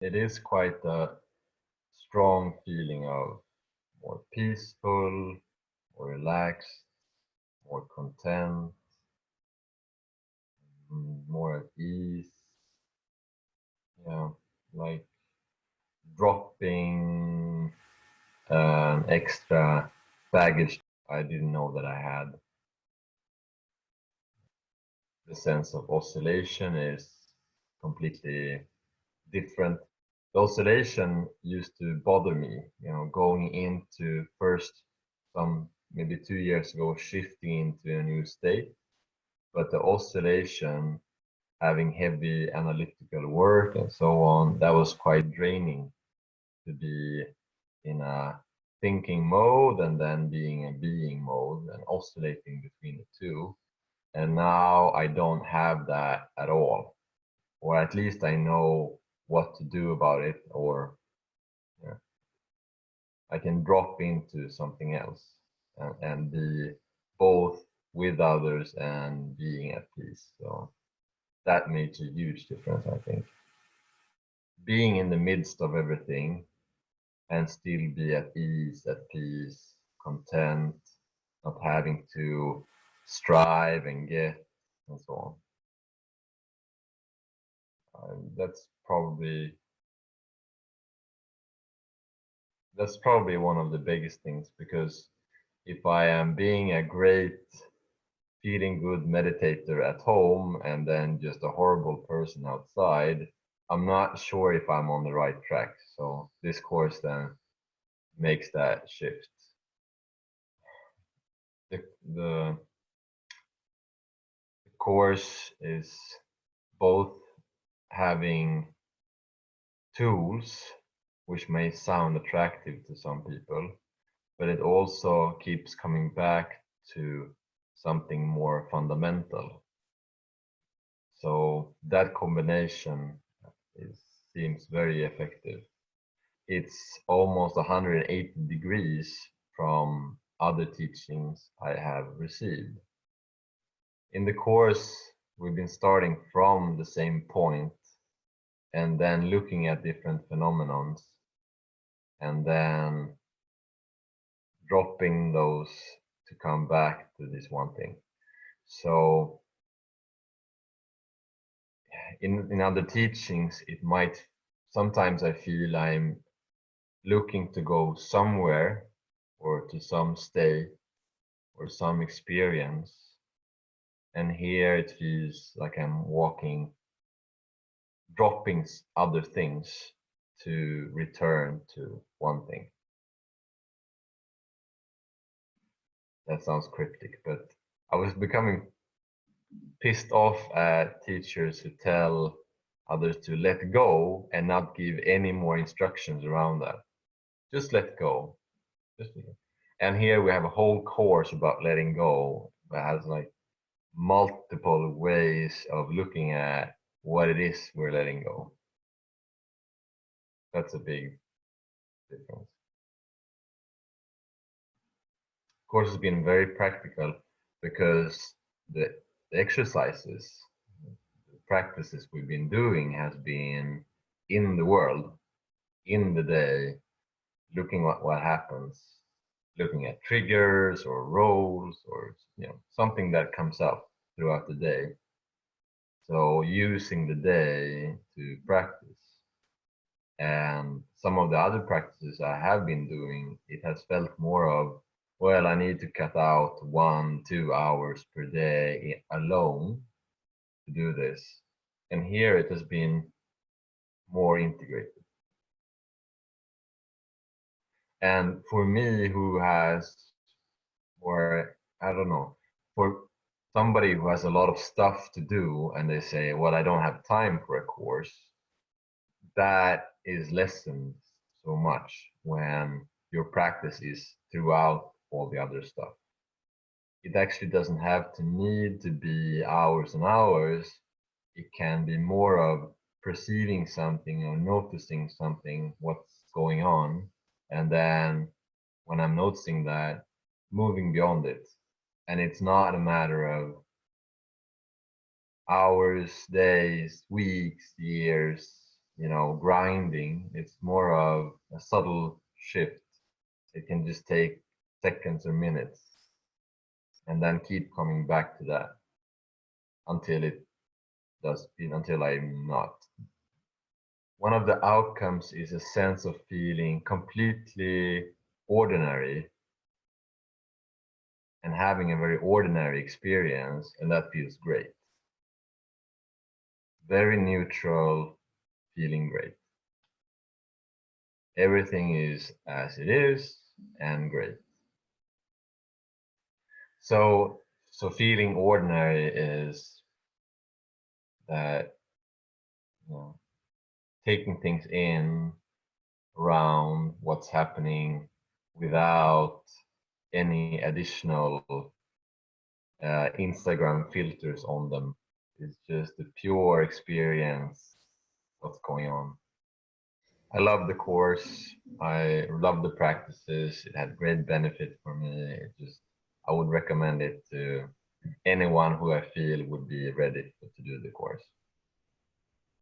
it is quite a strong feeling of more peaceful, more relaxed, more content, more at ease. Yeah, like dropping an extra baggage I didn't know that I had. The sense of oscillation is completely different. The oscillation used to bother me, going into first some maybe 2 years ago, shifting into a new state. But the oscillation, having heavy analytical work and so on, that was quite draining to be in a thinking mode and then being a being mode and oscillating between the two. And now I don't have that at all, or at least I know what to do about it, or yeah, I can drop into something else and be both with others and being at peace. So that makes a huge difference, I think. Being in the midst of everything and still be at ease, at peace, content, not having to strive and get, and so on. That's probably one of the biggest things, because if I am being a great feeling good meditator at home and then just a horrible person outside, I'm not sure if I'm on the right track. So this course then makes that shift. The course is both having tools which may sound attractive to some people, but it also keeps coming back to something more fundamental. So that combination seems very effective. It's almost 180 degrees from other teachings I have received. In the course, we've been starting from the same point and then looking at different phenomenons and then dropping those to come back to this one thing. So in other teachings, it might sometimes I feel I'm looking to go somewhere or to some state or some experience, and here it feels like I'm walking, dropping other things to return to one thing. That sounds cryptic, but I was becoming pissed off at teachers who tell others to let go and not give any more instructions around that. Just let go. And here we have a whole course about letting go that has like multiple ways of looking at what it is we're letting go. That's a big difference. Of course, it's been very practical because the exercises, the practices we've been doing has been in the world, in the day, looking at what happens, looking at triggers or roles or something that comes up throughout the day. So using the day to practice. And some of the other practices I have been doing, it has felt more of, well, I need to cut out 1-2 hours per day alone to do this. And here it has been more integrated. And for me, who has, or I don't know, for somebody who has a lot of stuff to do and they say, well, I don't have time for a course, that is lessened so much when your practice is throughout all the other stuff. It actually doesn't have to need to be hours and hours. It can be more of perceiving something or noticing something, what's going on, and then when I'm noticing that, moving beyond it. And it's not a matter of hours, days, weeks, years. grinding. It's more of a subtle shift. It can just take seconds or minutes and then keep coming back to that until it does, until I'm not. One of the outcomes is a sense of feeling completely ordinary and having a very ordinary experience, and that feels great. Very neutral, feeling great. Everything is as it is and great. So feeling ordinary is that, taking things in around what's happening without any additional Instagram filters on them. It's just the pure experience of what's going on. I love the course. I love the practices. It had great benefit for me. I would recommend it to anyone who I feel would be ready to do the course.